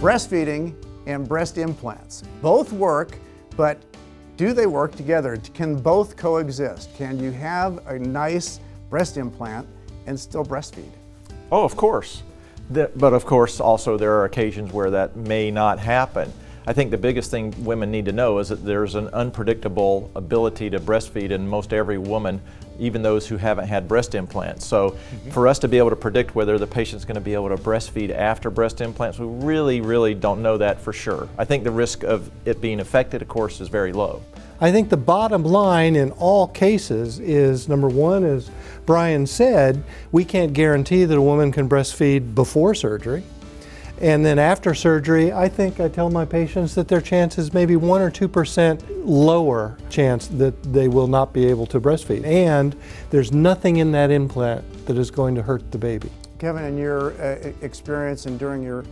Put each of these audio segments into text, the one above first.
breastfeeding and breast implants. Both work, but do they work together? Can both coexist? Can you have a nice breast implant and still breastfeed? Oh, of course. But of course, also there are occasions where that may not happen. I think the biggest thing women need to know is that there's an unpredictable ability to breastfeed in most every woman, even those who haven't had breast implants. So for us to be able to predict whether the patient's going to be able to breastfeed after breast implants, we really don't know that for sure. I think the risk of it being affected, of course, is very low. I think the bottom line in all cases is, number one, as Brian said, we can't guarantee that a woman can breastfeed before surgery. And then after surgery, I tell my patients that their chances may be 1 or 2% lower chance that they will not be able to breastfeed. And there's nothing in that implant that is going to hurt the baby. Kevin, in your experience and during your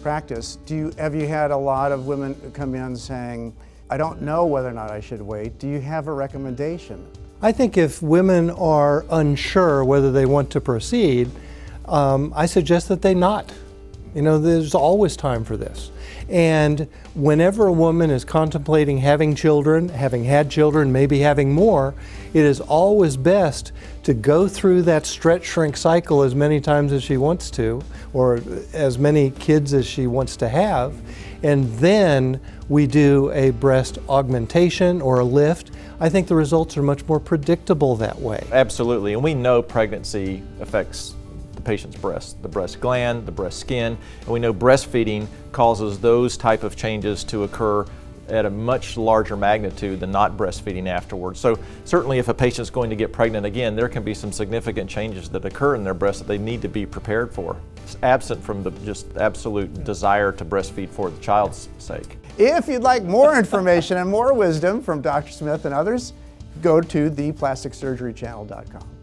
practice, have you had a lot of women come in saying, I don't know whether or not I should wait? Do you have a recommendation? I think if women are unsure whether they want to proceed, I suggest that they not. You know, there's always time for this. And whenever a woman is contemplating having children, having had children, maybe having more, it is always best to go through that stretch shrink cycle as many times as she wants to, or as many kids as she wants to have, and then we do a breast augmentation or a lift. I think the results are much more predictable that way. Absolutely, and we know pregnancy affects the patient's breast, the breast gland, the breast skin, and we know breastfeeding causes those type of changes to occur at a much larger magnitude than not breastfeeding afterwards. So certainly if a patient's going to get pregnant again, there can be some significant changes that occur in their breast that they need to be prepared for. It's absent from the just absolute desire to breastfeed for the child's sake. If you'd like more information and more wisdom from Dr. Smith and others, go to theplasticsurgerychannel.com.